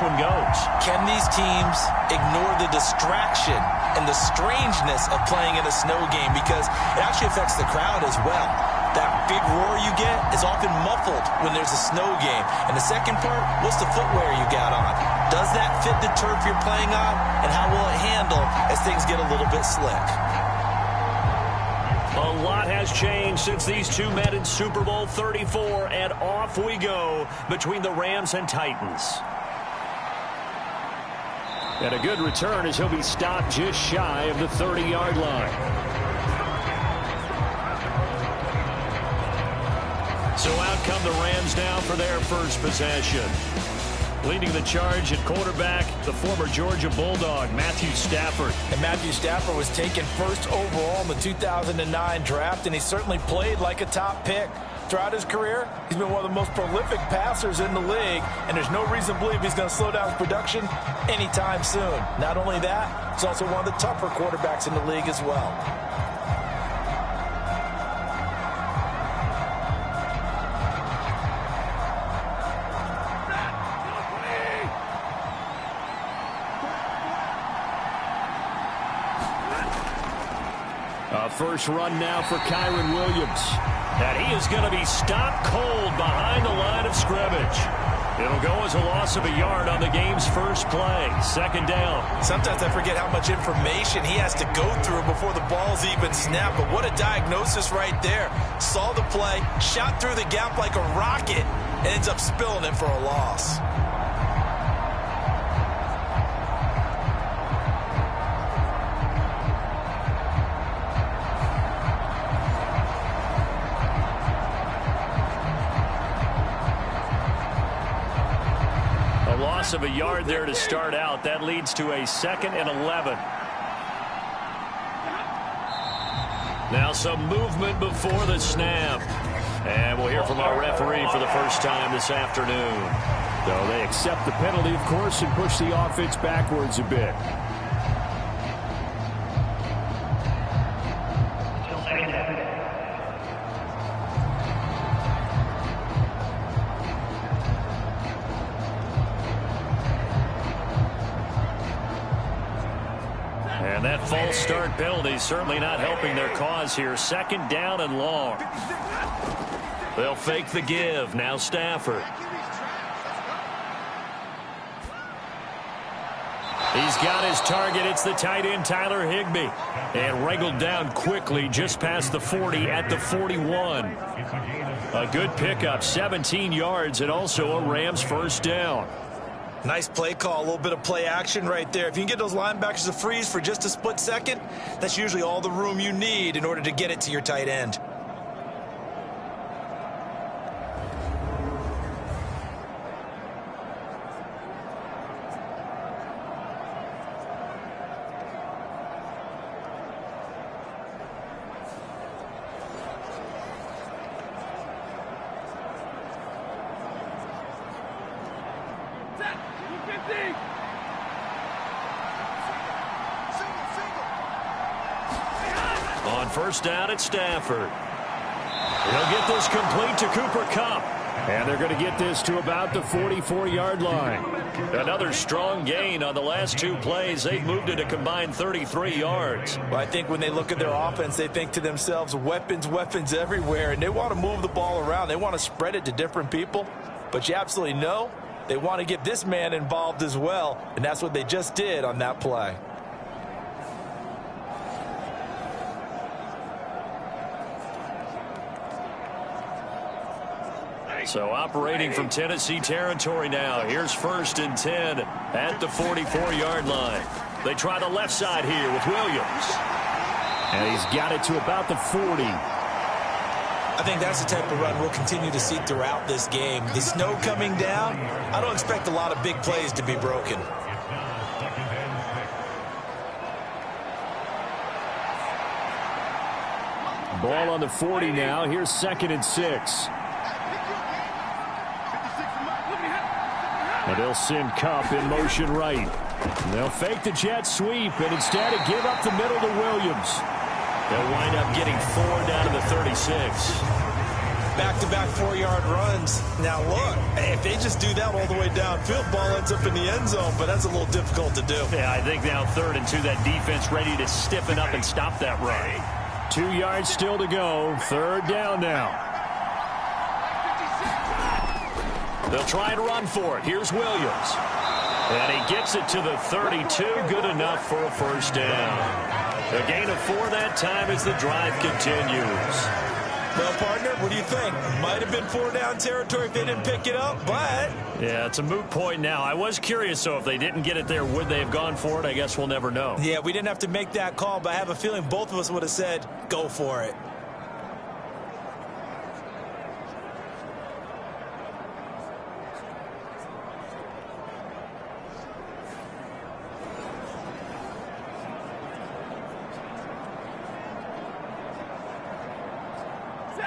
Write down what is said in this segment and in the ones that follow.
this one goes. Can these teams ignore the distraction and the strangeness of playing in a snow game? Because it actually affects the crowd as well. That big roar you get is often muffled when there's a snow game. And the second part, what's the footwear you got on? Does that fit the turf you're playing on? And how will it handle as things get a little bit slick? A lot has changed since these two met in Super Bowl 34, and off we go between the Rams and Titans. And a good return as he'll be stopped just shy of the 30-yard line. So out come the Rams now for their first possession. Leading the charge at quarterback, the former Georgia Bulldog, Matthew Stafford. And Matthew Stafford was taken first overall in the 2009 draft, and he certainly played like a top pick. Throughout his career, he's been one of the most prolific passers in the league, and there's no reason to believe he's going to slow down his production anytime soon. Not only that, he's also one of the tougher quarterbacks in the league as well. First run now for Kyren Williams. And he is going to be stopped cold behind the line of scrimmage. It'll go as a loss of a yard on the game's first play. Second down. Sometimes I forget how much information he has to go through before the ball's even snapped. But what a diagnosis right there. Saw the play, shot through the gap like a rocket, and ends up spilling it for a loss. Loss of a yard there to start out. That leads to a 2nd and 11. Now some movement before the snap. And we'll hear from our referee for the first time this afternoon. So they accept the penalty, of course, and push the offense backwards a bit. And that false start penalty certainly not helping their cause here. 2nd down and long. They'll fake the give. Now Stafford. He's got his target. It's the tight end, Tyler Higbee. And wrangled down quickly just past the 40 at the 41. A good pickup, 17 yards, and also a Rams first down. Nice play call, a little bit of play action right there. If you can get those linebackers to freeze for just a split second, that's usually all the room you need in order to get it to your tight end. On first down at Stafford. He'll get this complete to Cooper Kupp. And they're going to get this to about the 44-yard line. Another strong gain on the last two plays. They've moved it a combined 33 yards. Well, I think when they look at their offense, they think to themselves, weapons, weapons everywhere. And they want to move the ball around. They want to spread it to different people. But you absolutely know they want to get this man involved as well. And that's what they just did on that play. So operating from Tennessee territory now. Here's 1st and 10 at the 44-yard line. They try the left side here with Williams. And he's got it to about the 40. I think that's the type of run we'll continue to see throughout this game. The snow coming down, I don't expect a lot of big plays to be broken. Ball on the 40 now. Here's 2nd and 6. And they'll send Kupp in motion right. And they'll fake the jet sweep and instead give up the middle to Williams. They'll wind up getting 4 down to the 36. back-to-back 4-yard runs. Now, look, if they just do that all the way downfield, ball ends up in the end zone, but that's a little difficult to do. Yeah, I think now 3rd and 2, that defense ready to stiffen up and stop that run. 2 yards still to go. 3rd down now. They'll try and run for it. Here's Williams. And he gets it to the 32. Good enough for a 1st down. A gain of 4 that time as the drive continues. Well, partner, what do you think? Might have been 4-down territory if they didn't pick it up, but... Yeah, it's a moot point now. I was curious, so if they didn't get it there, would they have gone for it? I guess we'll never know. Yeah, we didn't have to make that call, but I have a feeling both of us would have said, go for it.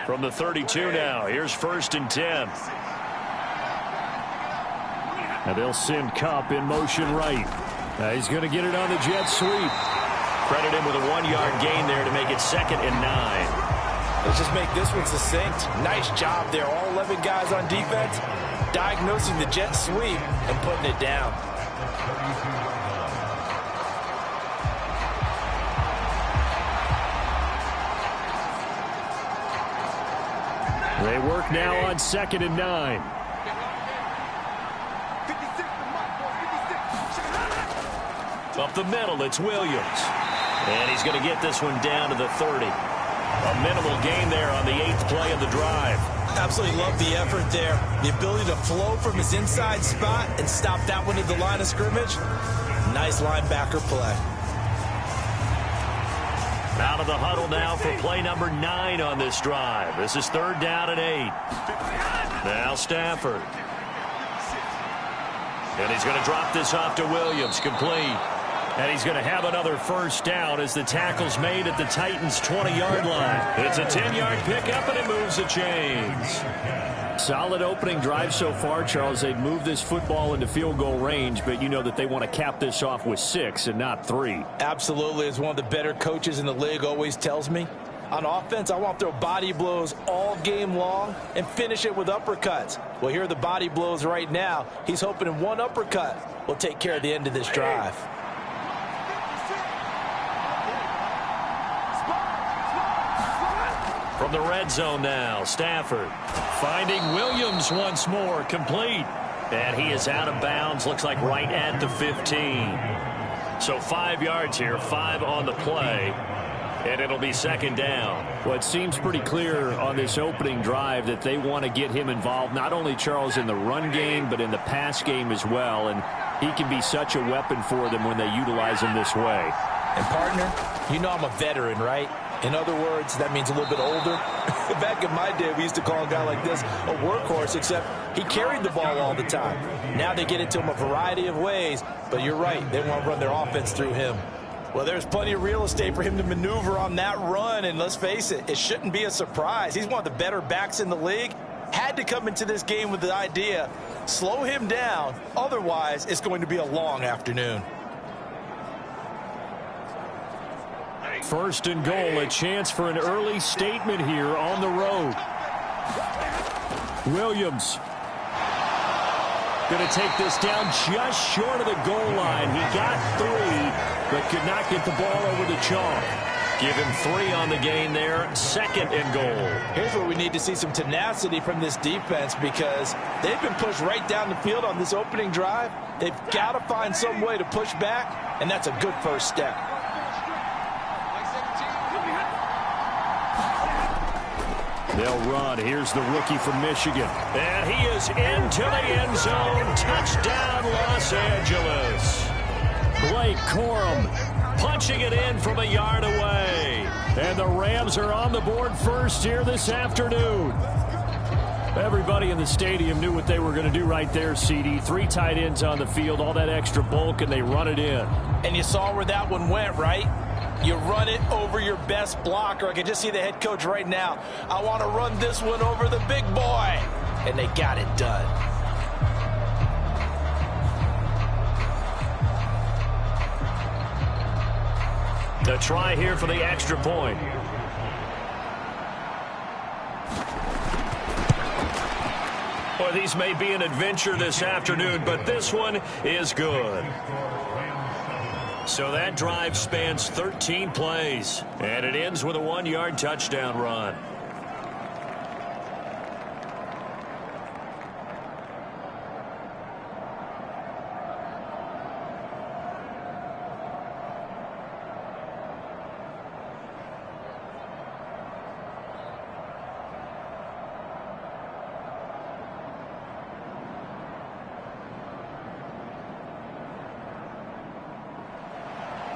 From the 32 now, here's 1st and 10. Now they'll send Kupp in motion right. He's going to get it on the jet sweep. Credit him with a 1-yard gain there to make it 2nd and 9. Let's just make this one succinct. Nice job there. All 11 guys on defense diagnosing the jet sweep and putting it down. They work now on 2nd and 9. Up the middle, it's Williams. And he's going to get this one down to the 30. A minimal gain there on the 8th play of the drive. Absolutely love the effort there. The ability to flow from his inside spot and stop that one at the line of scrimmage. Nice linebacker play. Out of the huddle now for play number 9 on this drive. This is 3rd down and 8. Now Stafford. And he's going to drop this off to Williams, complete. And he's going to have another 1st down as the tackle's made at the Titans' 20-yard line. It's a 10-yard pickup, and it moves the chains. Solid opening drive so far, Charles. They've moved this football into field goal range, but you know that they want to cap this off with 6 and not 3. Absolutely. As one of the better coaches in the league always tells me, on offense, I want to throw body blows all game long and finish it with uppercuts. Well, here are the body blows right now. He's hoping in one uppercut will take care of the end of this drive. From the red zone now, Stafford finding Williams once more, complete. And he is out of bounds, looks like right at the 15. So 5 yards here, 5 on the play. And it'll be 2nd down. Well, it seems pretty clear on this opening drive that they want to get him involved, not only, Charles, in the run game, but in the pass game as well. And he can be such a weapon for them when they utilize him this way. And, partner, you know I'm a veteran, right? In other words, that means a little bit older. Back in my day, we used to call a guy like this a workhorse, except he carried the ball all the time. Now they get it to him a variety of ways, but you're right. They want to run their offense through him. Well, there's plenty of real estate for him to maneuver on that run, and let's face it, it shouldn't be a surprise. He's one of the better backs in the league. Had to come into this game with the idea, slow him down, otherwise it's going to be a long afternoon. 1st and goal, a chance for an early statement here on the road. Williams going to take this down just short of the goal line. He got 3, but could not get the ball over the chalk. Give him 3 on the gain there, 2nd and goal. Here's where we need to see some tenacity from this defense, because they've been pushed right down the field on this opening drive. They've got to find some way to push back, and that's a good first step. They'll run. Here's the rookie from Michigan. And he is into the end zone. Touchdown, Los Angeles. Blake Corum punching it in from a yard away. And the Rams are on the board first here this afternoon. Everybody in the stadium knew what they were going to do right there, CD. 3 tight ends on the field, all that extra bulk, and they run it in. And you saw where that one went, right? You run it over your best blocker. I can just see the head coach right now. I want to run this one over the big boy. And they got it done. The try here for the extra point. these may be an adventure this afternoon, but this one is good. So that drive spans 13 plays, and it ends with a 1-yard touchdown run.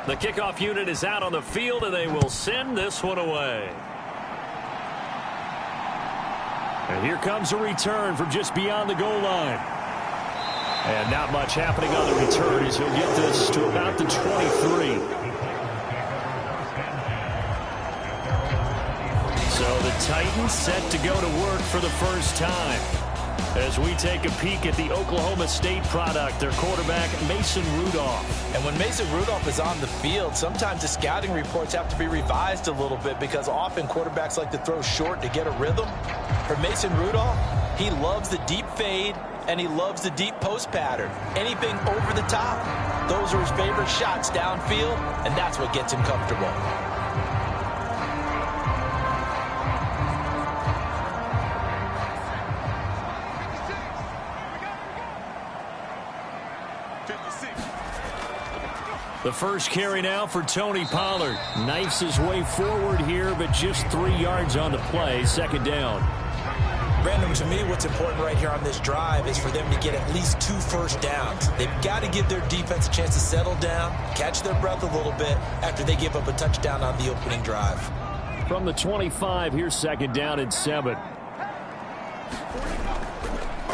The kickoff unit is out on the field, and they will send this one away. And here comes a return from just beyond the goal line. And not much happening on the return as he'll get this to about the 23. So the Titans set to go to work for the first time. As we take a peek at the Oklahoma State product, their quarterback, Mason Rudolph. And when Mason Rudolph is on the field, sometimes the scouting reports have to be revised a little bit because often quarterbacks like to throw short to get a rhythm. For Mason Rudolph, he loves the deep fade and he loves the deep post pattern. Anything over the top, those are his favorite shots downfield, and that's what gets him comfortable. The first carry now for Tony Pollard. Knifes his way forward here, but just 3 yards on the play. Second down. Brandon, to me, what's important right here on this drive is for them to get at least 2 first downs. They've got to give their defense a chance to settle down, catch their breath a little bit after they give up a touchdown on the opening drive. From the 25, here's second down and 7.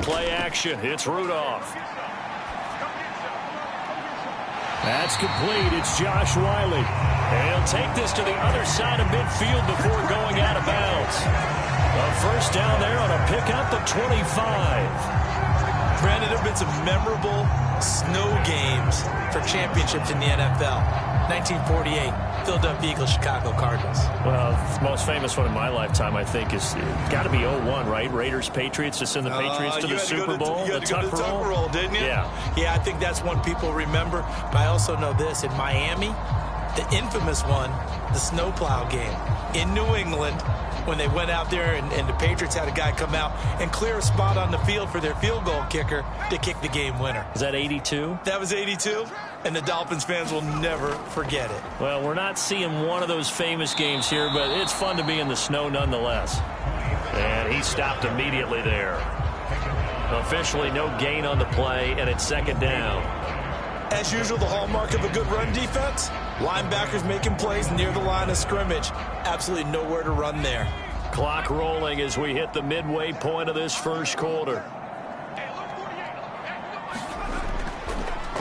Play action. It's Rudolph. That's complete. It's Josh Wiley. And he'll take this to the other side of midfield before going out of bounds. A first down there on a pickup of 25. Brandon, there have been some memorable snow games for championships in the NFL. 1948, Philadelphia Eagles, Chicago Cardinals. Well, the most famous one in my lifetime, I think, is got to be 01, right? Raiders, Patriots, to send the Patriots to the Super Bowl. You had to go to the Tuck Roll, didn't you? Yeah. Yeah, I think that's one people remember. But I also know this. In Miami, the infamous one, the snowplow game in New England, when they went out there and the Patriots had a guy come out and clear a spot on the field for their field goal kicker to kick the game winner. Is that 82? That was 82, and the Dolphins fans will never forget it. Well, we're not seeing one of those famous games here, but it's fun to be in the snow nonetheless. And he stopped immediately there. Officially no gain on the play, and it's second down. As usual, the hallmark of a good run defense, linebackers making plays near the line of scrimmage. Absolutely nowhere to run there. Clock rolling as we hit the midway point of this first quarter.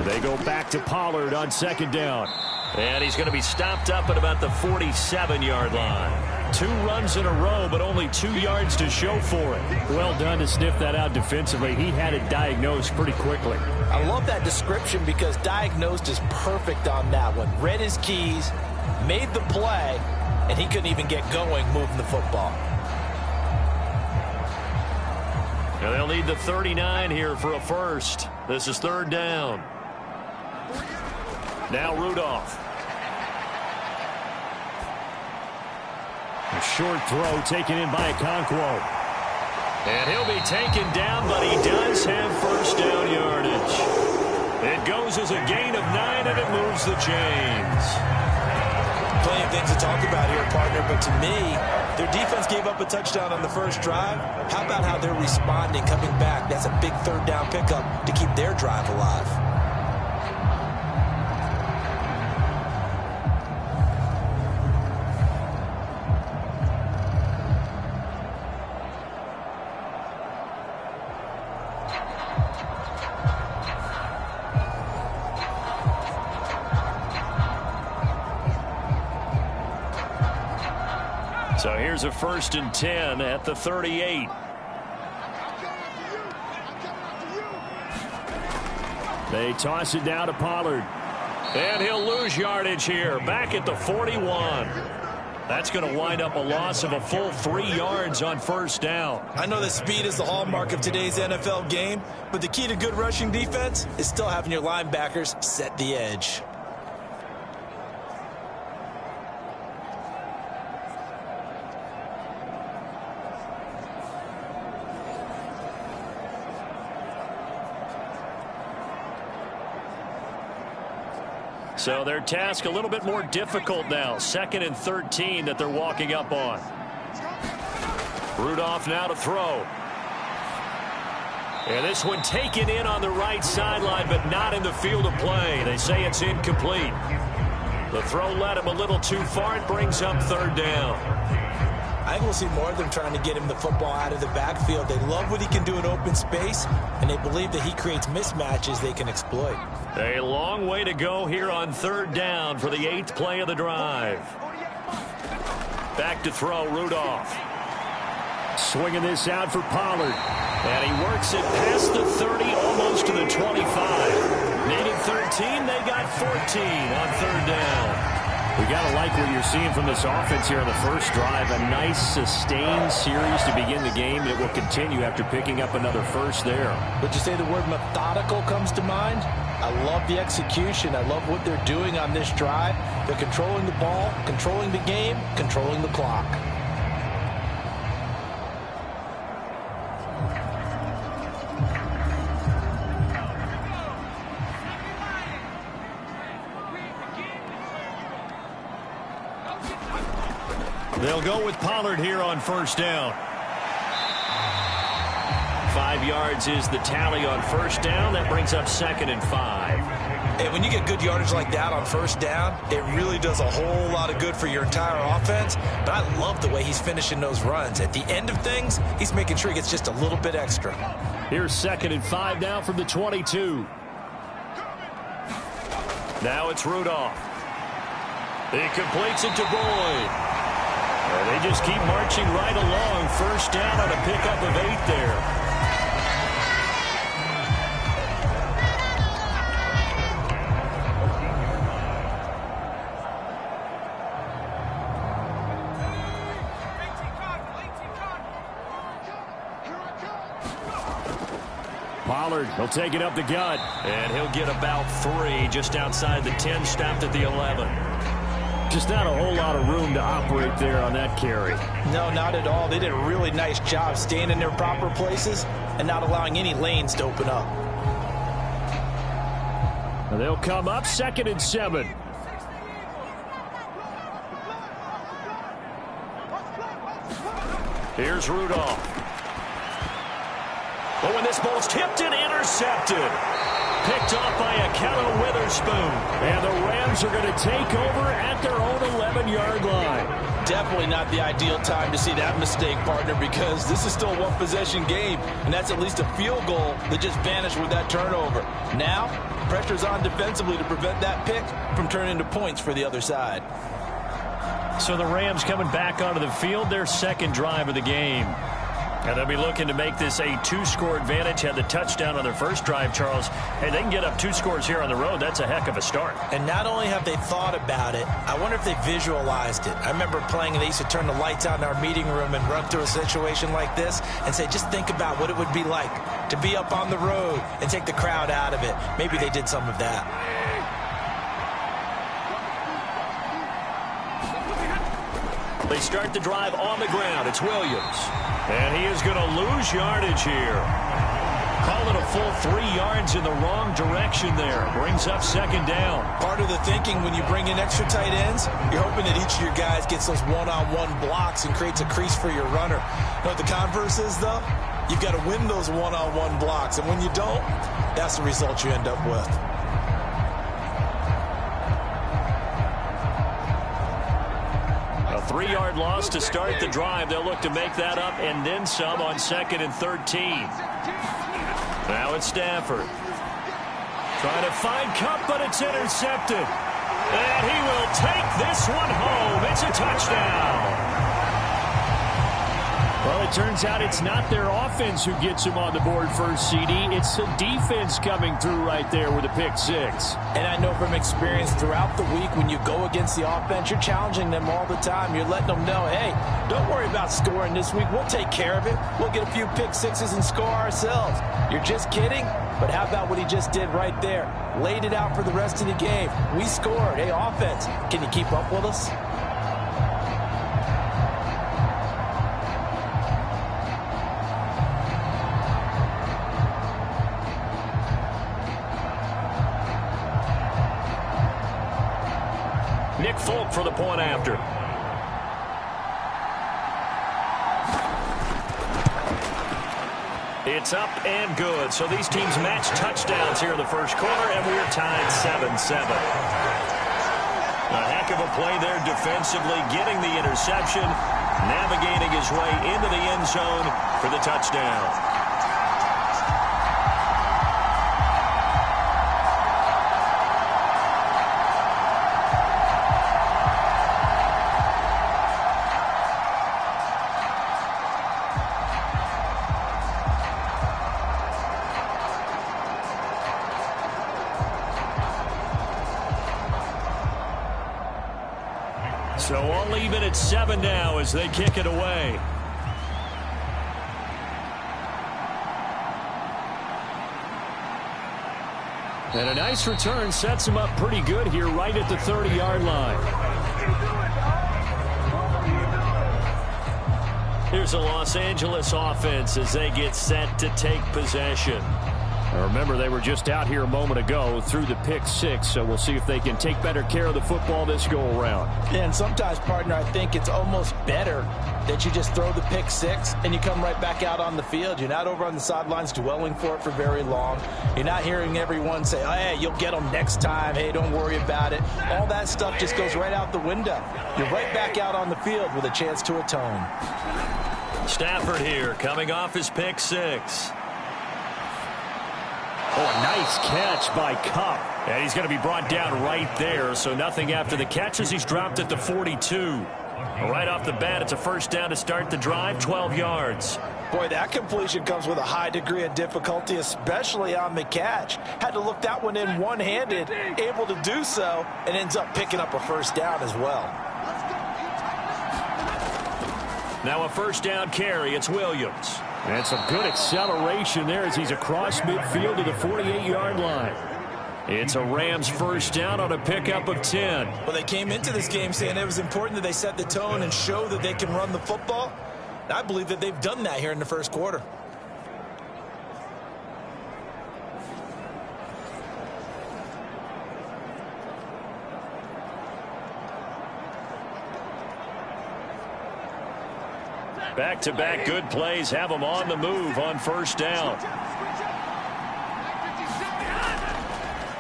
They go back to Pollard on second down. And he's going to be stopped up at about the 47-yard line. 2 runs in a row, but only 2 yards to show for it. Well done to sniff that out defensively. He had it diagnosed pretty quickly. I love that description because diagnosed is perfect on that one. Read his keys, made the play, and he couldn't even get going moving the football. And they'll need the 39 here for a first. This is third down. Now Rudolph. A short throw taken in by Okonkwo. And he'll be taken down, but he does have first down yardage. It goes as a gain of 9, and it moves the chains. Plenty of things to talk about here, partner, but to me, their defense gave up a touchdown on the first drive. How about how they're responding, coming back? That's a big third down pickup to keep their drive alive. So here's a 1st and 10 at the 38. They toss it down to Pollard. And he'll lose yardage here. Back at the 41. That's going to wind up a loss of a full 3 yards on first down. I know that speed is the hallmark of today's NFL game, but the key to good rushing defense is still having your linebackers set the edge. So their task a little bit more difficult now. 2nd and 13 that they're walking up on. Rudolph now to throw. And this one taken in on the right sideline, but not in the field of play. They say it's incomplete. The throw led him a little too far. It brings up 3rd down. I think we'll see more of them trying to get him the football out of the backfield. They love what he can do in open space, and they believe that he creates mismatches they can exploit. A long way to go here on 3rd down for the 8th play of the drive. Back to throw, Rudolph. Swinging this out for Pollard. And he works it past the 30, almost to the 25. Needed 13, they got 14 on 3rd down. We got to like what you're seeing from this offense here on the first drive. A nice, sustained series to begin the game. It will continue after picking up another first there. Would you say the word methodical comes to mind? I love the execution. I love what they're doing on this drive. They're controlling the ball, controlling the game, controlling the clock. They'll go with Pollard here on first down. 5 yards is the tally on first down. That brings up 2nd and 5. And when you get good yardage like that on first down, it really does a whole lot of good for your entire offense. But I love the way he's finishing those runs. At the end of things, he's making sure he gets just a little bit extra. Here's 2nd and 5 now from the 22. Now it's Rudolph. He completes it to Boyd. And they just keep marching right along. First down on a pickup of 8 there. Pollard, he'll take it up the gut. And he'll get about 3 just outside the 10, stopped at the 11. Just not a whole lot of room to operate there on that carry. No, not at all. They did a really nice job staying in their proper places and not allowing any lanes to open up. And they'll come up 2nd and 7. Here's Rudolph. Oh, and this ball's tipped and intercepted. Picked off by Akello Witherspoon. And the Rams are going to take over at their own 11-yard line. Definitely not the ideal time to see that mistake, partner, because this is still a one-possession game, and that's at least a field goal that just vanished with that turnover. Now, pressure's on defensively to prevent that pick from turning into points for the other side. So the Rams coming back onto the field, their 2nd drive of the game. And they'll be looking to make this a 2-score advantage. Had the touchdown on their first drive, Charles. Hey, they can get up 2 scores here on the road. That's a heck of a start. And not only have they thought about it, I wonder if they visualized it. I remember playing, and they used to turn the lights out in our meeting room and run through a situation like this and say, just think about what it would be like to be up on the road and take the crowd out of it. Maybe they did some of that. They start the drive on the ground. It's Williams. And he is going to lose yardage here. Call it a full 3 yards in the wrong direction there. Brings up 2nd down. Part of the thinking when you bring in extra tight ends, you're hoping that each of your guys gets those one-on-one blocks and creates a crease for your runner. You know what the converse is, though? You've got to win those one-on-one blocks. And when you don't, that's the result you end up with. A 3-yard loss to start the drive. They'll look to make that up and then some on 2nd and 13. Now it's Stafford. Trying to find Cup, but it's intercepted. And he will take this one home. It's a touchdown. Well, it turns out it's not their offense who gets them on the board first, CD. It's the defense coming through right there with a pick six. And I know from experience throughout the week when you go against the offense, you're challenging them all the time. You're letting them know, hey, don't worry about scoring this week. We'll take care of it. We'll get a few pick sixes and score ourselves. You're just kidding? But how about what he just did right there? Laid it out for the rest of the game. We scored. Hey, offense, can you keep up with us? Nick Folk for the point after. It's up and good. So these teams match touchdowns here in the first quarter, and we're tied 7-7. A heck of a play there defensively, getting the interception, navigating his way into the end zone for the touchdown. So all even at 7 now as they kick it away. And a nice return sets him up pretty good here right at the 30-yard line. Here's a Los Angeles offense as they get set to take possession. Now remember, they were just out here a moment ago through the pick six, so we'll see if they can take better care of the football this go-around. And sometimes, partner, I think it's almost better that you just throw the pick six and you come right back out on the field. You're not over on the sidelines dwelling for it for very long. You're not hearing everyone say, oh, hey, you'll get them next time. Hey, don't worry about it. All that stuff just goes right out the window. You're right back out on the field with a chance to atone. Stafford here coming off his pick six. Oh, a nice catch by Kupp. And he's going to be brought down right there, so nothing after the catch as he's dropped at the 42. Right off the bat, it's a first down to start the drive, 12 yards. Boy, that completion comes with a high degree of difficulty, especially on the catch. Had to look that one in one-handed, able to do so, and ends up picking up a first down as well. Now a first down carry, it's Williams. And some good acceleration there as he's across midfield to the 48-yard line. It's a Rams first down on a pickup of 10. Well, they came into this game saying it was important that they set the tone and show that they can run the football. And I believe that they've done that here in the first quarter. Back-to-back good plays have them on the move on first down.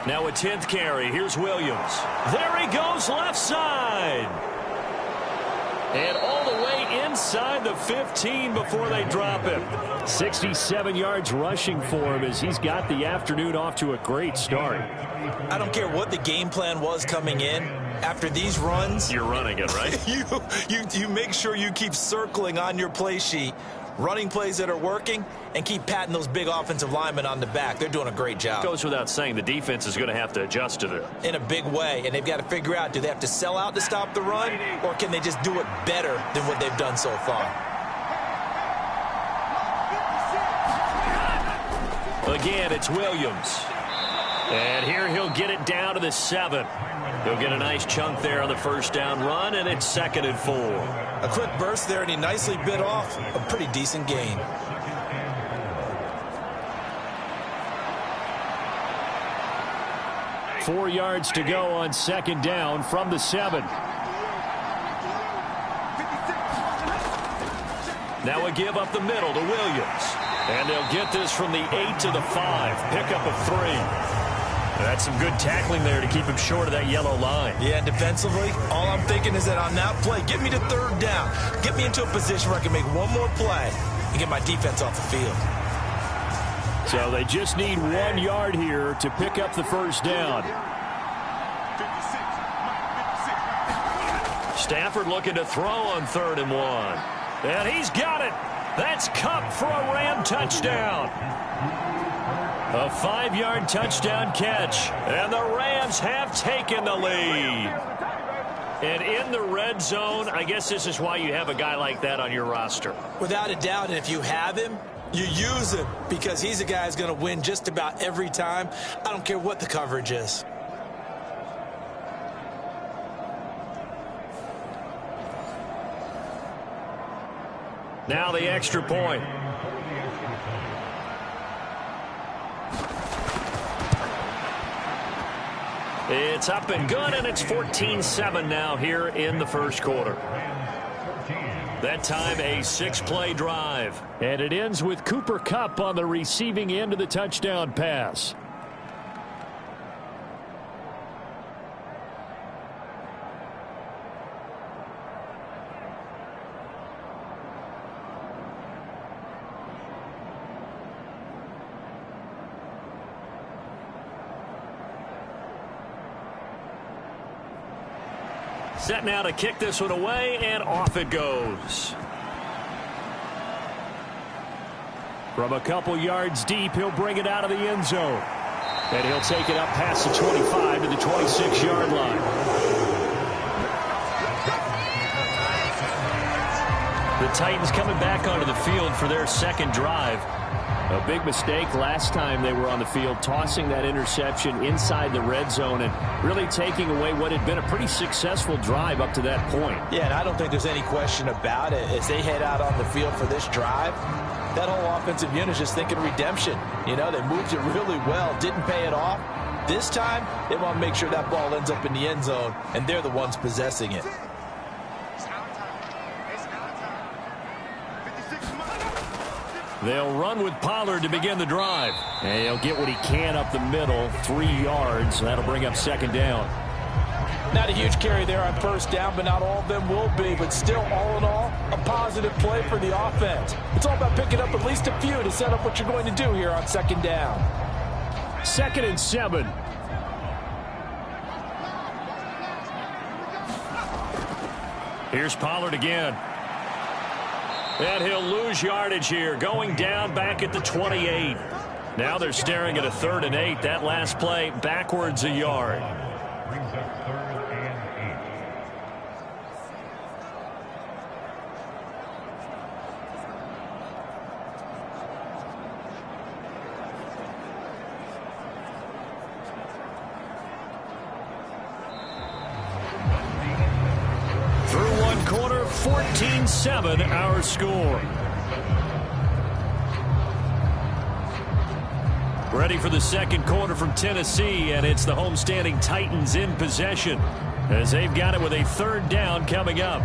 Now a 10th carry. Here's Williams. There he goes left side. And all the way inside the 15 before they drop him. 67 yards rushing for him as he's got the afternoon off to a great start. I don't care what the game plan was coming in. After these runs, you're running it, right? you make sure you keep circling on your play sheet, running plays that are working, and keep patting those big offensive linemen on the back. They're doing a great job. Goes without saying the defense is going to have to adjust to it. In a big way, and they've got to figure out, do they have to sell out to stop the run, or can they just do it better than what they've done so far? Again, it's Williams. And here he'll get it down to the 7. He'll get a nice chunk there on the first down run, and it's 2nd and 4. A quick burst there, and he nicely bit off a pretty decent gain. Four yards to go on 2nd down from the 7. Now a give up the middle to Williams. And they'll get this from the 8 to the 5. Pickup of 3. That's some good tackling there to keep him short of that yellow line. Yeah, and defensively, all I'm thinking is that on that play, get me to 3rd down. Get me into a position where I can make one more play and get my defense off the field. So they just need 1 yard here to pick up the first down. Stafford looking to throw on 3rd and 1. And he's got it. That's Cup for a Ram touchdown. A 5-yard touchdown catch. And the Rams have taken the lead. And in the red zone, I guess this is why you have a guy like that on your roster. Without a doubt, and if you have him, you use him because he's a guy who's going to win just about every time. I don't care what the coverage is. Now the extra point. It's up and good, and it's 14-7 now here in the first quarter. That time a 6-play drive. And it ends with Cooper Kupp on the receiving end of the touchdown pass. Set now to kick this one away, and off it goes. From a couple yards deep, he'll bring it out of the end zone. And he'll take it up past the 25 to the 26-yard line. The Titans coming back onto the field for their second drive. A big mistake last time they were on the field, tossing that interception inside the red zone and really taking away what had been a pretty successful drive up to that point. Yeah, and I don't think there's any question about it. As they head out on the field for this drive, that whole offensive unit is just thinking redemption. You know, they moved it really well, didn't pay it off. This time, they want to make sure that ball ends up in the end zone, and they're the ones possessing it. They'll run with Pollard to begin the drive. And he'll get what he can up the middle, 3 yards. That'll bring up second down. Not a huge carry there on first down, but not all of them will be. But still, all in all, a positive play for the offense. It's all about picking up at least a few to set up what you're going to do here on second down. 2nd and 7. Here's Pollard again. And he'll lose yardage here, going down back at the 28. Now they're staring at a 3rd and 8. That last play backwards a yard. Brings up 3rd and 8. Through one quarter, 14-7 our score. Ready for the second quarter from Tennessee, and it's the homestanding Titans in possession as they've got it with a 3rd down coming up.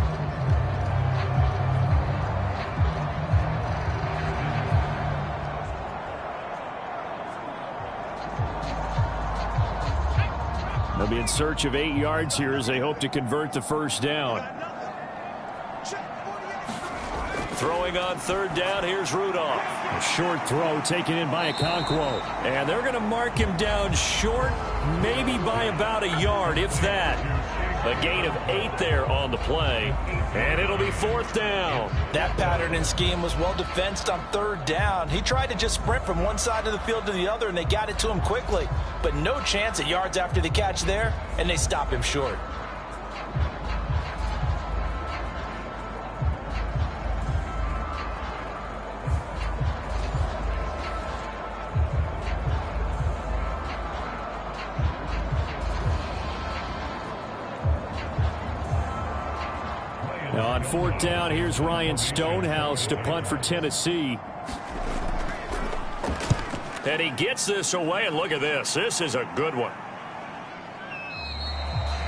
They'll be in search of 8 yards here as they hope to convert the first down. Throwing on 3rd down, here's Rudolph. A short throw taken in by Okonkwo. And they're going to mark him down short, maybe by about a yard, if that. A gain of 8 there on the play. And it'll be 4th down. That pattern and scheme was well defensed on 3rd down. He tried to just sprint from one side of the field to the other, and they got it to him quickly. But no chance at yards after the catch there, and they stop him short. On 4th down, here's Ryan Stonehouse to punt for Tennessee. And he gets this away, and look at this. This is a good one.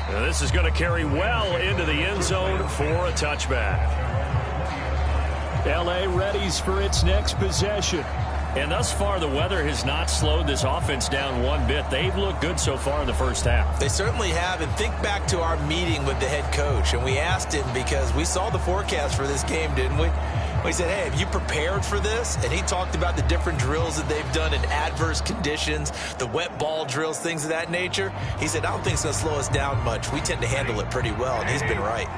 And this is going to carry well into the end zone for a touchback. L.A. readies for its next possession. And thus far, the weather has not slowed this offense down one bit. They've looked good so far in the first half. They certainly have. And think back to our meeting with the head coach. And we asked him because we saw the forecast for this game, didn't we? We said, hey, have you prepared for this? And he talked about the different drills that they've done in adverse conditions, the wet ball drills, things of that nature. He said, I don't think it's going to slow us down much. We tend to handle it pretty well, and he's been right.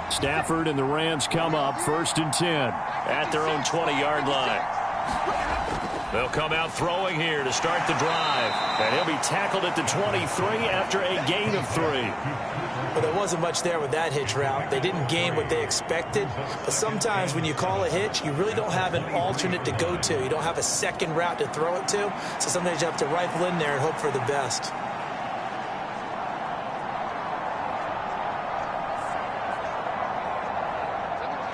Stafford and the Rams come up 1st and 10 at their own 20-yard line. They'll come out throwing here to start the drive. And he'll be tackled at the 23 after a gain of 3. Well, there wasn't much there with that hitch route. They didn't gain what they expected. But sometimes when you call a hitch, you really don't have an alternate to go to. You don't have a second route to throw it to. So sometimes you have to rifle in there and hope for the best.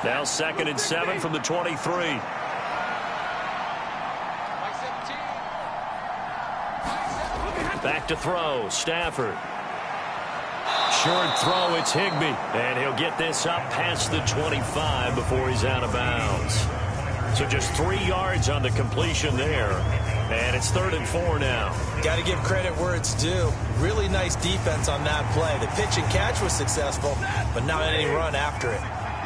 Now 2nd and 7 from the 23. Back to throw, Stafford. Short throw, it's Higbee. And he'll get this up past the 25 before he's out of bounds. So just 3 yards on the completion there. And it's 3rd and 4 now. Got to give credit where it's due. Really nice defense on that play. The pitch and catch was successful, but not any run after it.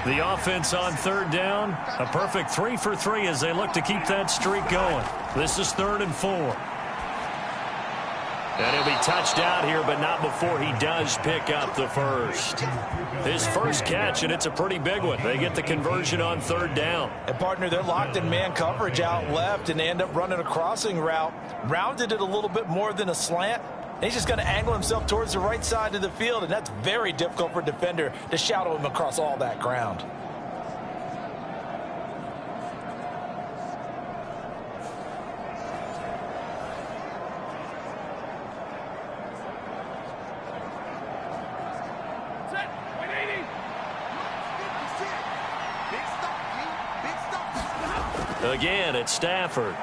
The offense on 3rd down, a perfect 3 for 3 as they look to keep that streak going. This is 3rd and 4. And he'll be touched out here, but not before he does pick up the first. His first catch, and it's a pretty big one. They get the conversion on 3rd down. And, partner, they're locked in man coverage out left, and they end up running a crossing route. Rounded it a little bit more than a slant. And he's just going to angle himself towards the right side of the field, and that's very difficult for a defender to shadow him across all that ground. Again, it's Stafford.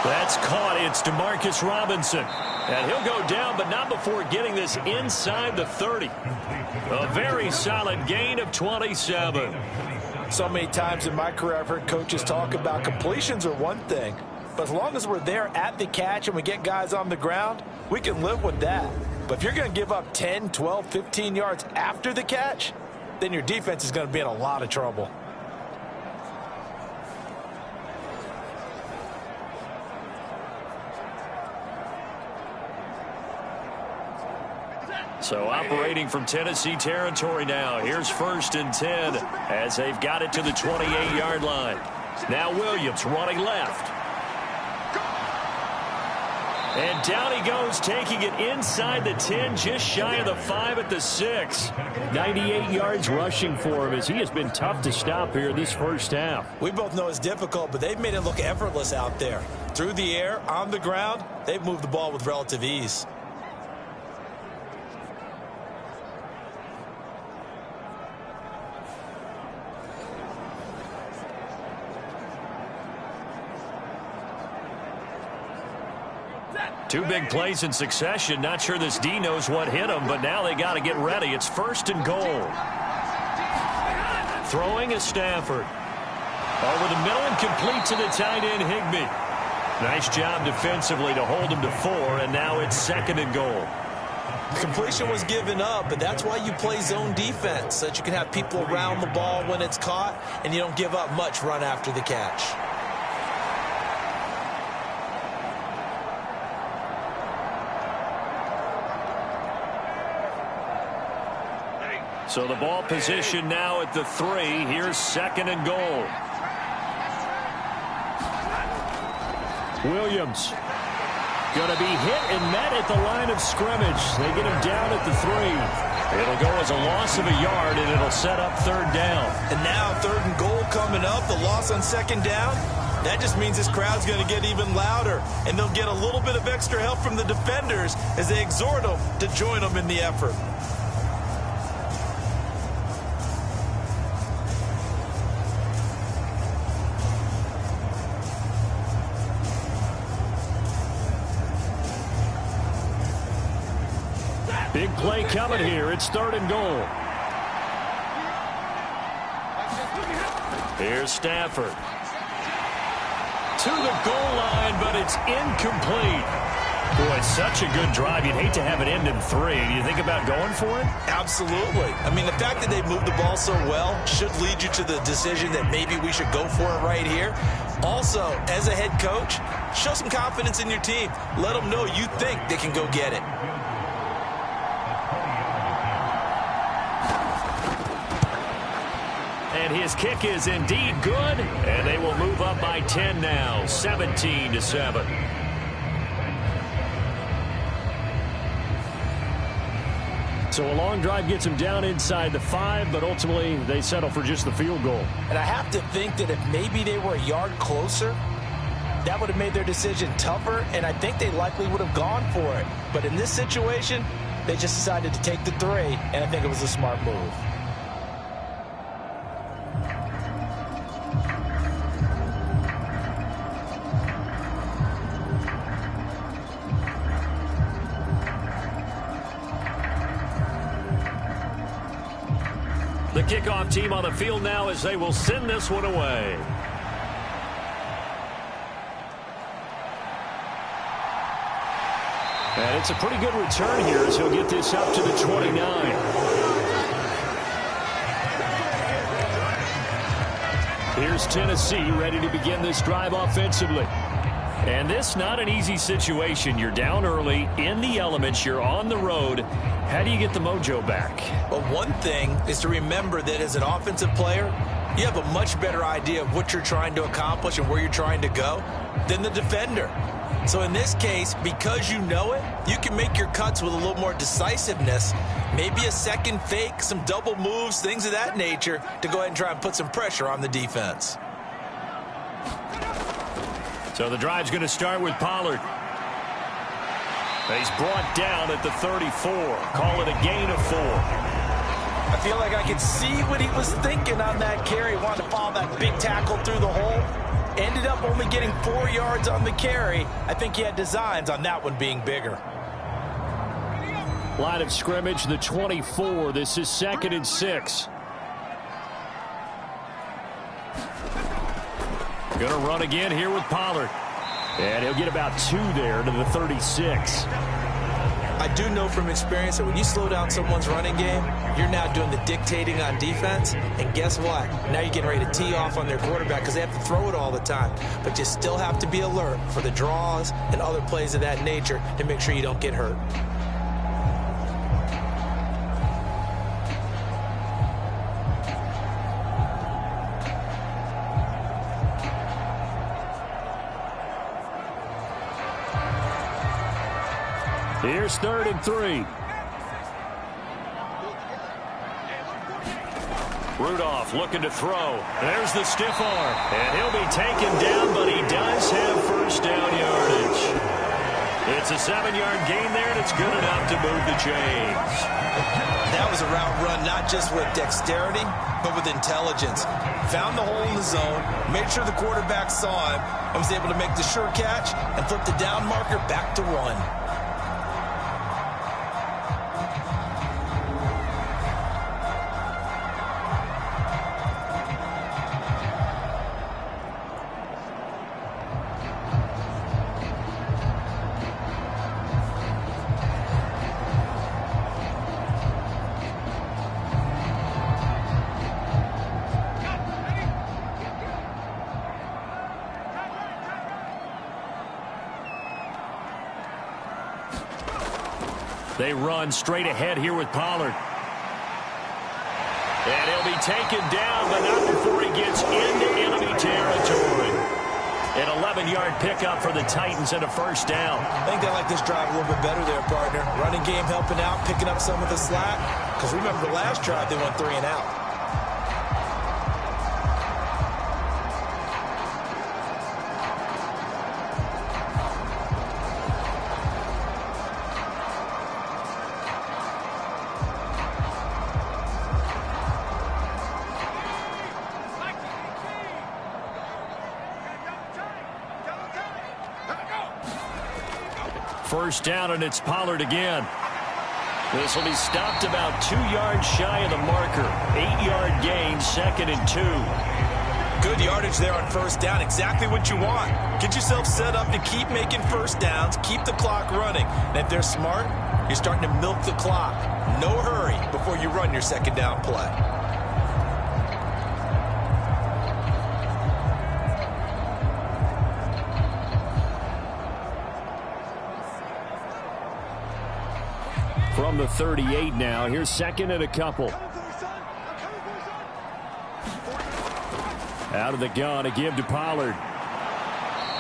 That's caught. It's DeMarcus Robinson. And he'll go down, but not before getting this inside the 30. A very solid gain of 27. So many times in my career I've heard coaches talk about completions are one thing, but as long as we're there at the catch and we get guys on the ground, we can live with that. But if you're going to give up 10, 12, 15 yards after the catch, then your defense is going to be in a lot of trouble. So operating from Tennessee territory now. Here's 1st and 10 as they've got it to the 28-yard line. Now Williams running left. And down he goes, taking it inside the 10, just shy of the 5 at the 6. 98 yards rushing for him as he has been tough to stop here this first half. We both know it's difficult, but they've made it look effortless out there. Through the air, on the ground, they've moved the ball with relative ease. Two big plays in succession. Not sure this D knows what hit him, but now they got to get ready. It's 1st and goal. Throwing is Stafford. Over the middle and complete to the tight end, Higbee. Nice job defensively to hold him to 4, and now it's 2nd and goal. The completion was given up, but that's why you play zone defense, so that you can have people around the ball when it's caught, and you don't give up much run after the catch. So the ball position now at the 3. Here's 2nd and goal. Williams going to be hit and met at the line of scrimmage. They get him down at the 3. It'll go as a loss of a yard, and it'll set up 3rd down. And now 3rd and goal coming up. The loss on 2nd down. That just means this crowd's going to get even louder, and they'll get a little bit of extra help from the defenders as they exhort them to join them in the effort. Big play coming here. It's 3rd and goal. Here's Stafford. To the goal line, but it's incomplete. Boy, such a good drive. You'd hate to have it end in 3. Do you think about going for it? Absolutely. I mean, the fact that they moved the ball so well should lead you to the decision that maybe we should go for it right here. Also, as a head coach, show some confidence in your team. Let them know you think they can go get it. And his kick is indeed good. And they will move up by 10 now, 17-7. So a long drive gets them down inside the 5, but ultimately they settle for just the field goal. And I have to think that if maybe they were a yard closer, that would have made their decision tougher, and I think they likely would have gone for it. But in this situation, they just decided to take the 3, and I think it was a smart move. The kickoff team on the field now as they will send this one away. And it's a pretty good return here as he'll get this up to the 29. Here's Tennessee ready to begin this drive offensively. And this not an easy situation. You're down early, in the elements, you're on the road. How do you get the mojo back? Well, one thing is to remember that as an offensive player, you have a much better idea of what you're trying to accomplish and where you're trying to go than the defender. So in this case, because you know it, you can make your cuts with a little more decisiveness, maybe a second fake, some double moves, things of that nature, to go ahead and try and put some pressure on the defense. So the drive's going to start with Pollard. He's brought down at the 34. Call it a gain of 4. I feel like I could see what he was thinking on that carry. Wanted to follow that big tackle through the hole. Ended up only getting 4 yards on the carry. I think he had designs on that one being bigger. Line of scrimmage, the 24. This is 2nd and 6. Going to run again here with Pollard. And he'll get about 2 there to the 36. I do know from experience that when you slow down someone's running game, you're now doing the dictating on defense. And guess what? Now you're getting ready to tee off on their quarterback because they have to throw it all the time. But you still have to be alert for the draws and other plays of that nature to make sure you don't get hurt. Here's 3rd and 3. Rudolph looking to throw. There's the stiff arm. And he'll be taken down, but he does have first down yardage. It's a 7-yard gain there, and it's good enough to move the chains. That was a route run not just with dexterity, but with intelligence. Found the hole in the zone, made sure the quarterback saw him, and was able to make the sure catch and flip the down marker back to 1. They run straight ahead here with Pollard. And he'll be taken down, but not before he gets into enemy territory. An 11-yard pickup for the Titans and a first down. I think they like this drive a little bit better there, partner. Running game helping out, picking up some of the slack. Because remember the last drive, they went 3 and out. First down, and it's Pollard again. This will be stopped about 2 yards shy of the marker. 8-yard gain, 2nd and 2. Good yardage there on first down. Exactly what you want. Get yourself set up to keep making first downs, keep the clock running. And if they're smart, you're starting to milk the clock. No hurry before you run your second down play. From the 38 now. Here's 2nd and a couple. Out of the gun, a give to Pollard.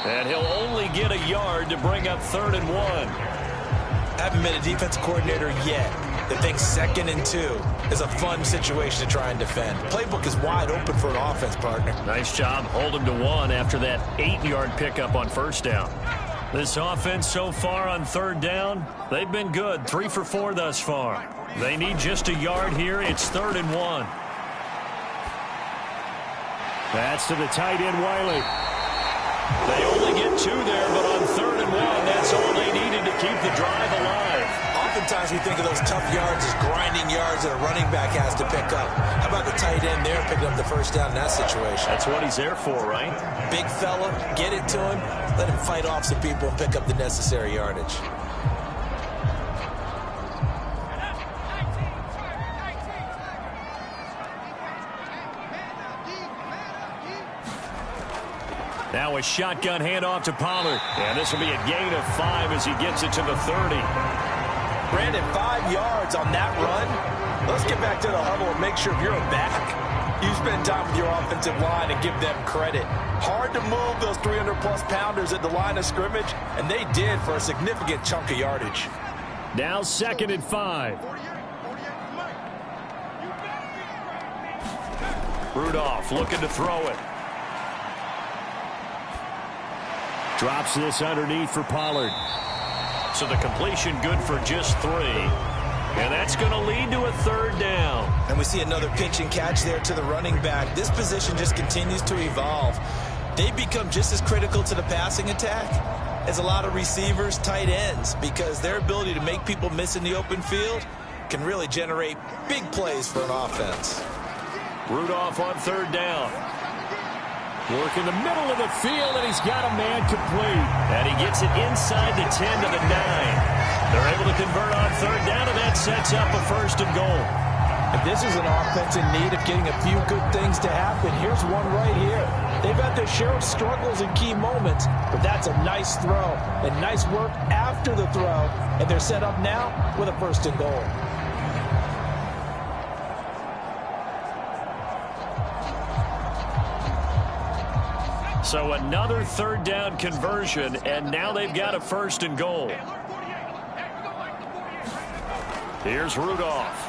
And he'll only get a yard to bring up 3rd and 1. Haven't been a defense coordinator yet that thinks 2nd and 2 is a fun situation to try and defend. Playbook is wide open for an offense, partner. Nice job. Hold him to 1 after that 8-yard pickup on 1st down. This offense so far on 3rd down, they've been good. 3 for 4 thus far. They need just a yard here. It's 3rd and 1. That's to the tight end, Wiley. They only get 2 there, but on 3rd and 1, that's all they needed to keep the drive alive. Oftentimes we think of those tough yards as grinding yards that a running back has to pick up. How about the tight end there picking up the 1st down in that situation? That's what he's there for, right? Big fella, get it to him, let him fight off some people and pick up the necessary yardage. Now a shotgun handoff to Pollard. And this will be a gain of 5 as he gets it to the 30. Brandon, 5 yards on that run. Let's get back to the huddle and make sure if you're a back, you spend time with your offensive line and give them credit. Hard to move those 300-plus pounders at the line of scrimmage, and they did for a significant chunk of yardage. Now 2nd and 5. Rudolph looking to throw it. Drops this underneath for Pollard. So the completion good for just 3. And that's going to lead to a 3rd down. And we see another pitch and catch there to the running back. This position just continues to evolve. They become just as critical to the passing attack as a lot of receivers, tight ends, because their ability to make people miss in the open field can really generate big plays for an offense. Rudolph on 3rd down. Work in the middle of the field, and he's got a man complete. And he gets it inside the 10 to the 9. They're able to convert on 3rd down, and that sets up a 1st and goal. If this is an offense in need of getting a few good things to happen, here's one right here. They've had their share of struggles in key moments, but that's a nice throw and nice work after the throw, and they're set up now with a 1st and goal. So another 3rd down conversion, and now they've got a 1st and goal. Here's Rudolph.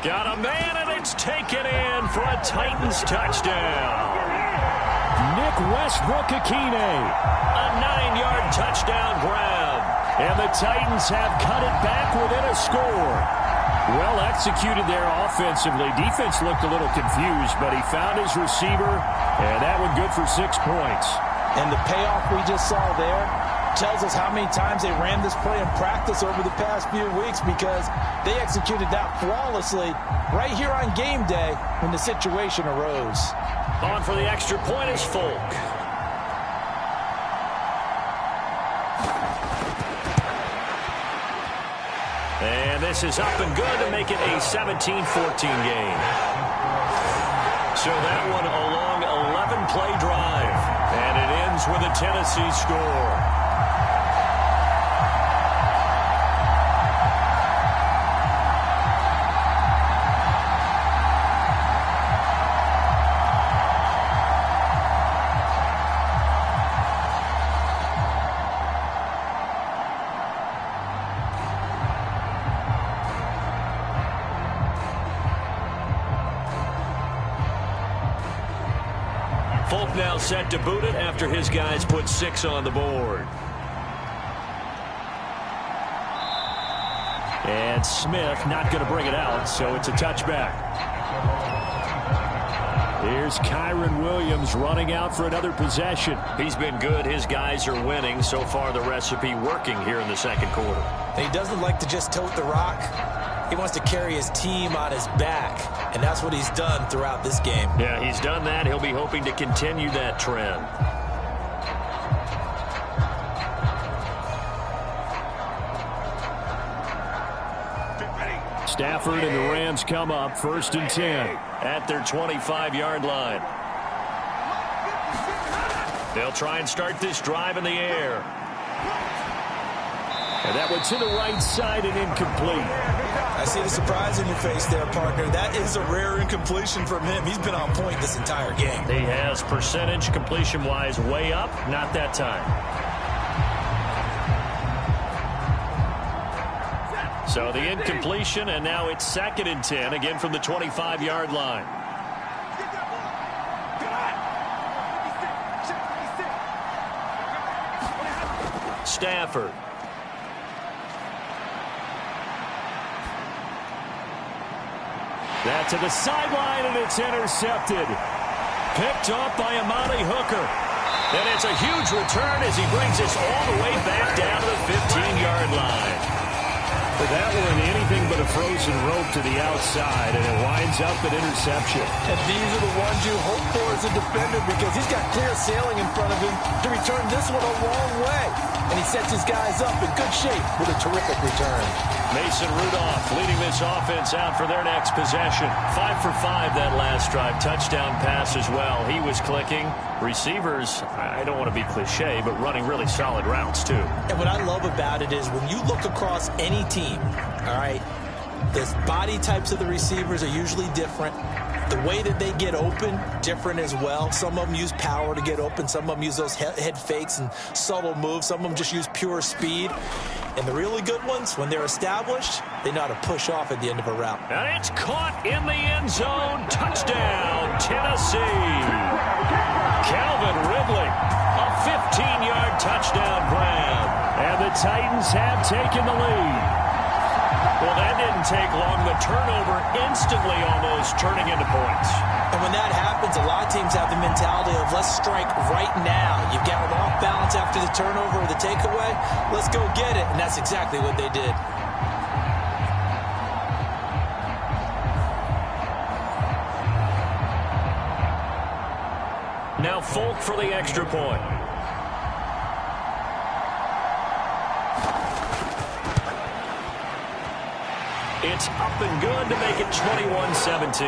Got a man, and it's taken in for a Titans touchdown. Nick Westbrook-Akine. A 9-yard touchdown grab. And the Titans have cut it back within a score. Well executed there offensively. Defense looked a little confused, but he found his receiver, and that one good for 6 points. And the payoff we just saw there tells us how many times they ran this play in practice over the past few weeks, because they executed that flawlessly right here on game day when the situation arose. On for the extra point is Folk. And this is up and good to make it a 17-14 game. So that one a long 11-play drive. And it ends with a Tennessee score. Folk now set to boot it after his guys put 6 on the board. And Smith not going to bring it out, so it's a touchback. Here's Kyron Williams running out for another possession. He's been good. His guys are winning. So far, the recipe working here in the 2nd quarter. He doesn't like to just tote the rock. He wants to carry his team on his back, and that's what he's done throughout this game. Yeah, he's done that. He'll be hoping to continue that trend. Stafford and the Rams come up 1st and 10. At their 25-yard line. They'll try and start this drive in the air. And that went to the right side and incomplete. I see the surprise in your face there, partner. That is a rare incompletion from him. He's been on point this entire game. He has percentage completion-wise way up. Not that time. So the incompletion, and now it's 2nd and 10, again from the 25-yard line. Stafford. That to the sideline, and it's intercepted. Picked off by Amani Hooker. And it's a huge return as he brings us all the way back down to the 15-yard line. For that one, anything but a frozen rope to the outside, and it winds up an interception. And these are the ones you hope for as a defender because he's got clear sailing in front of him to return this one a long way. And he sets his guys up in good shape with a terrific return. Mason Rudolph leading this offense out for their next possession. 5 for 5 that last drive. Touchdown pass as well. He was clicking. Receivers, I don't want to be cliche, but running really solid routes too. And what I love about it is when you look across any team, all right, the body types of the receivers are usually different. The way that they get open, different as well. Some of them use power to get open. Some of them use those head fakes and subtle moves. Some of them just use pure speed. And the really good ones, when they're established, they know how to push off at the end of a route. And it's caught in the end zone. Touchdown, Tennessee. Calvin Ridley, a 15-yard touchdown grab. And the Titans have taken the lead. Well, that didn't take long. The turnover instantly almost turning into points. And when that happens, a lot of teams have the mentality of let's strike right now. You've got them off balance after the turnover or the takeaway. Let's go get it. And that's exactly what they did. Now Folk for the extra point. It's up and good to make it 21-17.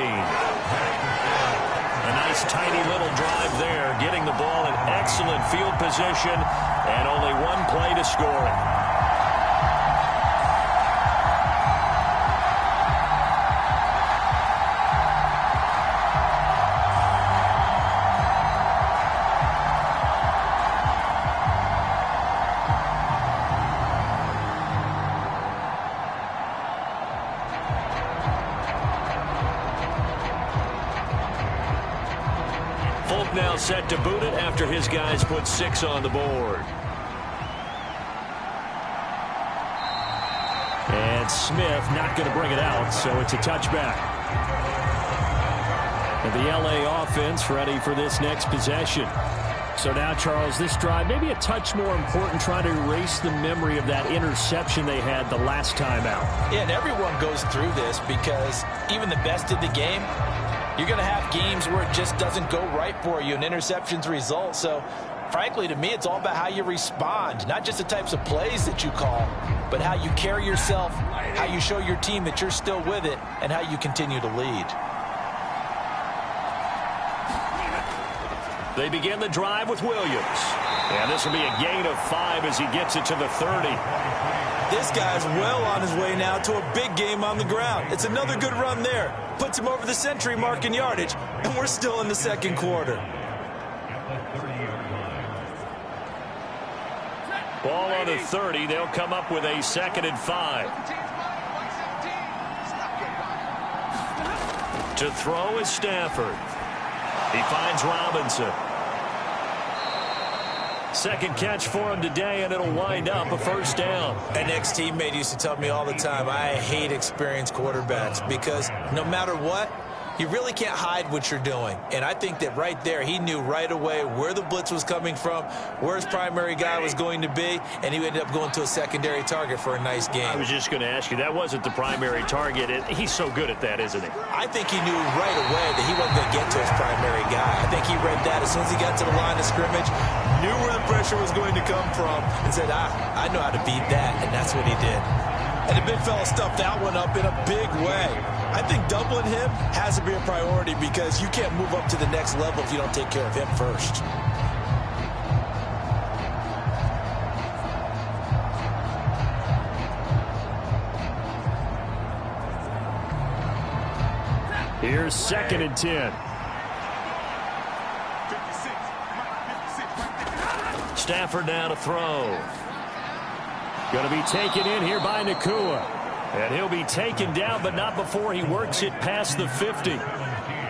A nice tiny little drive there, getting the ball in excellent field position, and only one play to score it. Now set to boot it after his guys put 6 on the board. And Smith not going to bring it out, so it's a touchback. And the LA offense ready for this next possession. So now, Charles, this drive maybe a touch more important, trying to erase the memory of that interception they had the last time out. Yeah, and everyone goes through this because even the best in the game, you're going to have games where it just doesn't go right for you, and interceptions result. So, frankly, to me, it's all about how you respond, not just the types of plays that you call, but how you carry yourself, how you show your team that you're still with it, and how you continue to lead. They begin the drive with Williams. And this will be a gain of 5 as he gets it to the 30. This guy's well on his way now to a big game on the ground. It's another good run there. Puts him over the century mark in yardage, and we're still in the second quarter. Ball on the 30. They'll come up with a 2nd and 5. To throw is Stafford. He finds Robinson. Second catch for him today, and it'll wind up a first down. An ex-teammate used to tell me all the time, I hate experienced quarterbacks because no matter what, you really can't hide what you're doing. And I think that right there, he knew right away where the blitz was coming from, where his primary guy was going to be, and he ended up going to a secondary target for a nice game. I was just going to ask you, that wasn't the primary target. He's so good at that, isn't he? I think he knew right away that he wasn't going to get to his primary guy. I think he read that as soon as he got to the line of scrimmage, knew where the pressure was going to come from, and said, I know how to beat that, and that's what he did. And the big fella stuffed that one up in a big way. I think doubling him has to be a priority because you can't move up to the next level if you don't take care of him first. Here's 2nd and 10. Stafford now to throw. Going to be taken in here by Nakua. And he'll be taken down, but not before he works it past the 50.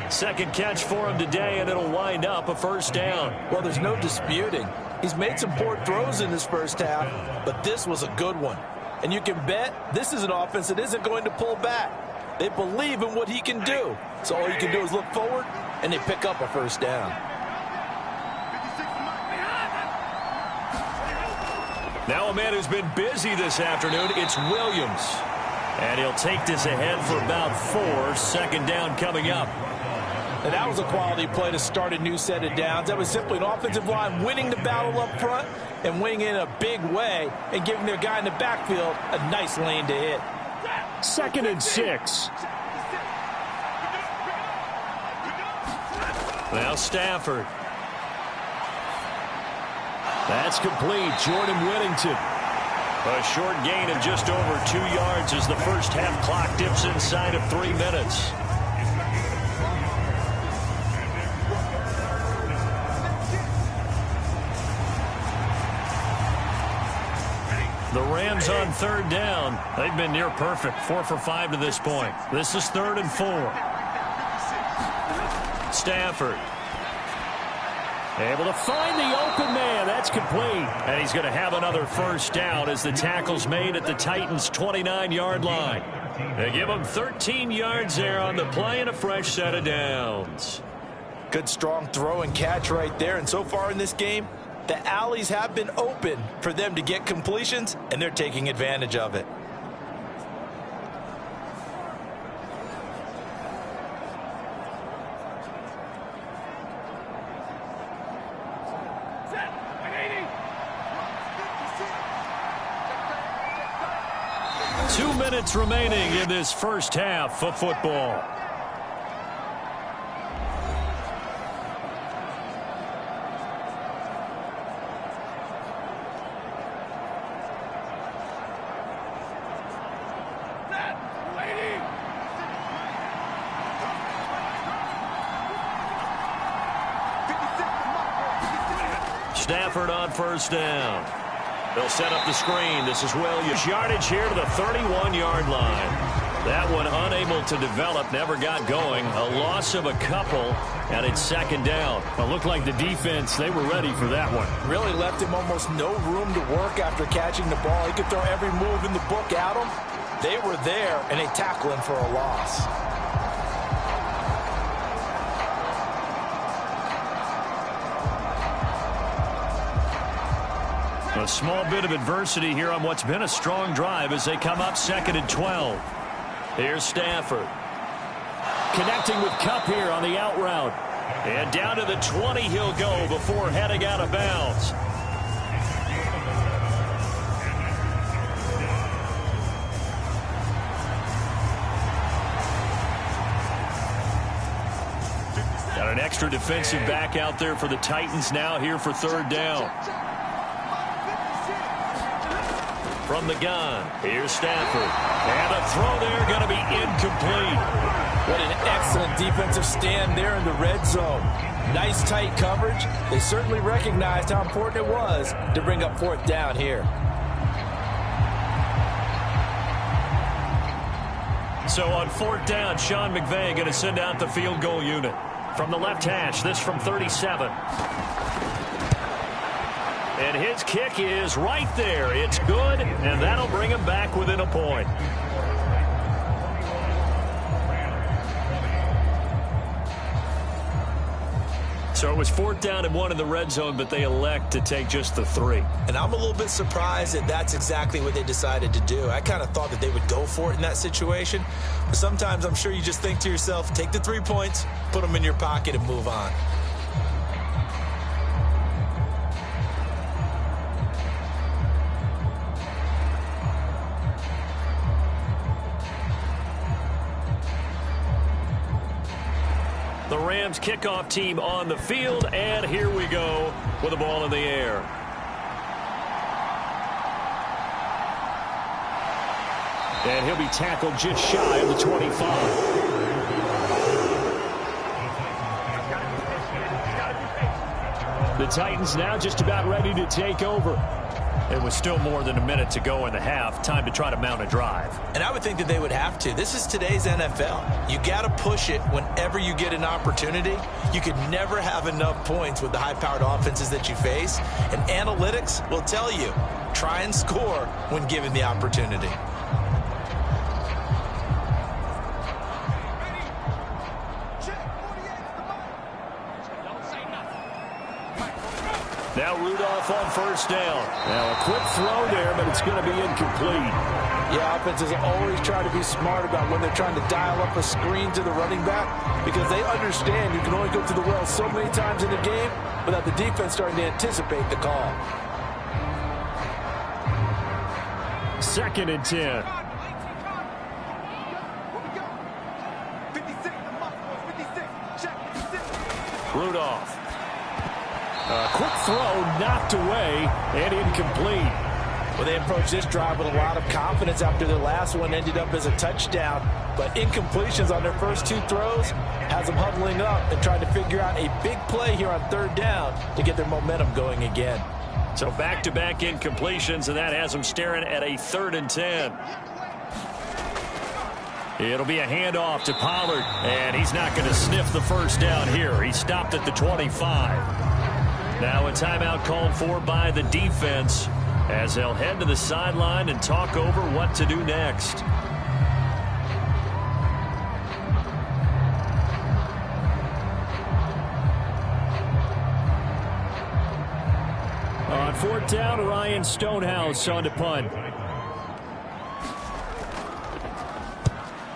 Second catch for him today, and it'll wind up a first down. Well, there's no disputing. He's made some poor throws in this first half, but this was a good one. And you can bet this is an offense that isn't going to pull back. They believe in what he can do. So all you can do is look forward, and they pick up a first down. Now a man who's been busy this afternoon, it's Williams. And he'll take this ahead for about 4. Second down coming up. And that was a quality play to start a new set of downs. That was simply an offensive line winning the battle up front and winning in a big way and giving their guy in the backfield a nice lane to hit. 2nd and 6. Now Stafford. That's complete. Jordan Whittington. A short gain of just over 2 yards as the first half clock dips inside of 3 minutes. The Rams on 3rd down. They've been near perfect. 4 for 5 to this point. This is 3rd and 4. Stafford. Able to find the open man. That's complete. And he's going to have another first down as the tackle's made at the Titans' 29-yard line. They give him 13 yards there on the play and a fresh set of downs. Good strong throw and catch right there. And so far in this game, the alleys have been open for them to get completions, and they're taking advantage of it. Two minutes remaining in this first half of football. Stafford on first down. They'll set up the screen. This is Williams. Yardage here to the 31-yard line. That one unable to develop, never got going. A loss of a couple, and it's 2nd down. It looked like the defense, they were ready for that one. Really left him almost no room to work after catching the ball. He could throw every move in the book at him. They were there, and they tackle him for a loss. A small bit of adversity here on what's been a strong drive as they come up 2nd and 12. Here's Stafford. Connecting with Kupp here on the out route. And down to the 20 he'll go before heading out of bounds. Got an extra defensive back out there for the Titans now here for 3rd down. From the gun, here's Stafford. And a throw there going to be incomplete. What an excellent defensive stand there in the red zone. Nice tight coverage. They certainly recognized how important it was to bring up 4th down here. So on 4th down, Sean McVay going to send out the field goal unit. From the left hash, this from 37. And his kick is right there. It's good, and that'll bring him back within a point. So it was 4th down and 1 in the red zone, but they elect to take just the 3. And I'm a little bit surprised that that's exactly what they decided to do. I kind of thought that they would go for it in that situation. But sometimes I'm sure you just think to yourself, take the 3 points, put them in your pocket, and move on. The Rams kickoff team on the field, and here we go with the ball in the air. And he'll be tackled just shy of the 25. The Titans now just about ready to take over. It was still more than a minute to go in the half. Time to try to mount a drive. And I would think that they would have to. This is today's NFL. You got to push it whenever you get an opportunity. You could never have enough points with the high-powered offenses that you face. And analytics will tell you, try and score when given the opportunity. Now Rudolph on first down. Now a quick throw there, but it's going to be incomplete. Yeah, offenses always try to be smart about when they're trying to dial up a screen to the running back because they understand you can only go to the well so many times in the game without the defense starting to anticipate the call. 2nd and 10. Rudolph. A quick throw knocked away and incomplete. Well, they approached this drive with a lot of confidence after their last one ended up as a touchdown. But incompletions on their first 2 throws has them huddling up and trying to figure out a big play here on 3rd down to get their momentum going again. So back-to-back incompletions, and that has them staring at a 3rd and 10. It'll be a handoff to Pollard, and he's not going to sniff the first down here. He stopped at the 25. Now a timeout called for by the defense as they'll head to the sideline and talk over what to do next. On 4th down, Ryan Stonehouse on to punt.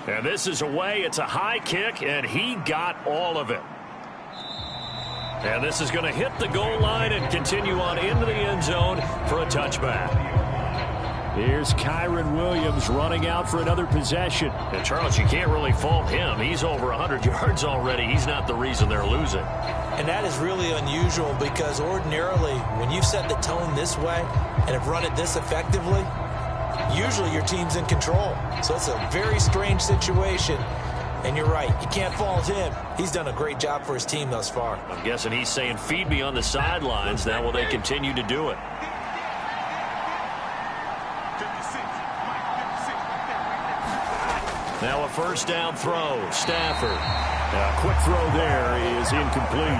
And this is away. It's a high kick, and he got all of it. And this is going to hit the goal line and continue on into the end zone for a touchback. Here's Kyron Williams running out for another possession. And, Charles, you can't really fault him. He's over 100 yards already. He's not the reason they're losing. And that is really unusual because ordinarily when you've set the tone this way and have run it this effectively, usually your team's in control. So it's a very strange situation. And you're right, you can't fault him. He's done a great job for his team thus far. I'm guessing he's saying, feed me on the sidelines. Now will they continue to do it? Now a first down throw. Stafford. A quick throw there is incomplete.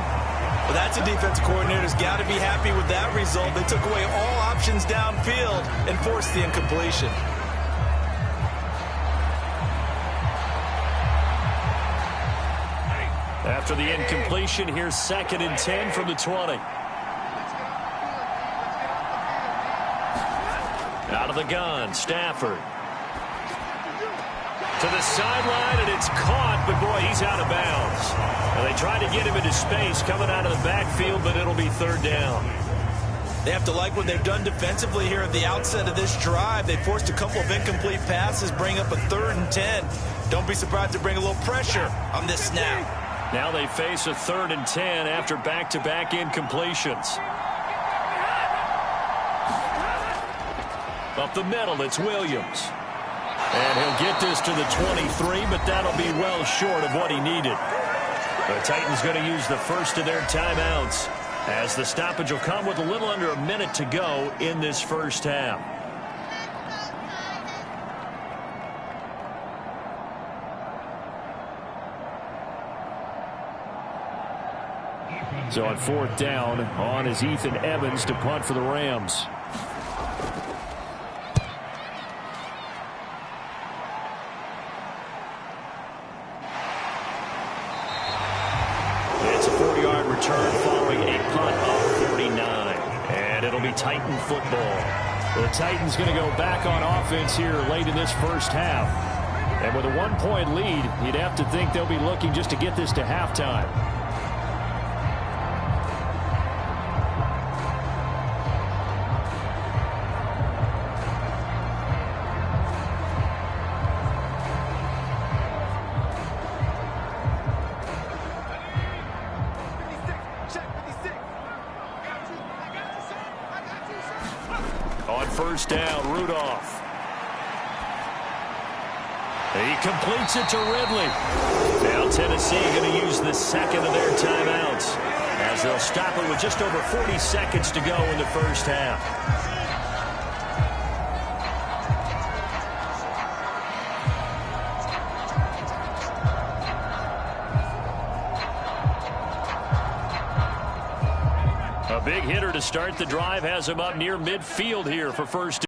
Well, that's a defensive coordinator's got to be happy with that result. They took away all options downfield and forced the incompletion. After the incompletion, here's 2nd and 10 from the 20. Out of the gun, Stafford. To the sideline, and it's caught, but boy, he's out of bounds. Now, they tried to get him into space coming out of the backfield, but it'll be 3rd down. They have to like what they've done defensively here at the outset of this drive. They forced a couple of incomplete passes, bring up a 3rd and 10. Don't be surprised to bring a little pressure on this snap. Now they face a 3rd and 10 after back-to-back incompletions. Up the middle, it's Williams. And he'll get this to the 23, but that'll be well short of what he needed. The Titans going to use the first of their timeouts as the stoppage will come with a little under a minute to go in this first half. So on 4th down, on is Ethan Evans to punt for the Rams. It's a 40-yard return following a punt of 49. And it'll be Titan football. The Titans going to go back on offense here late in this first half. And with a 1-point lead, you'd have to think they'll be looking just to get this to halftime. On first down, Rudolph. He completes it to Ridley. Now Tennessee going to use the second of their timeouts. as they'll stop it with just over 40 seconds to go in the first half. A big hitter to start the drive has him up near midfield here for first.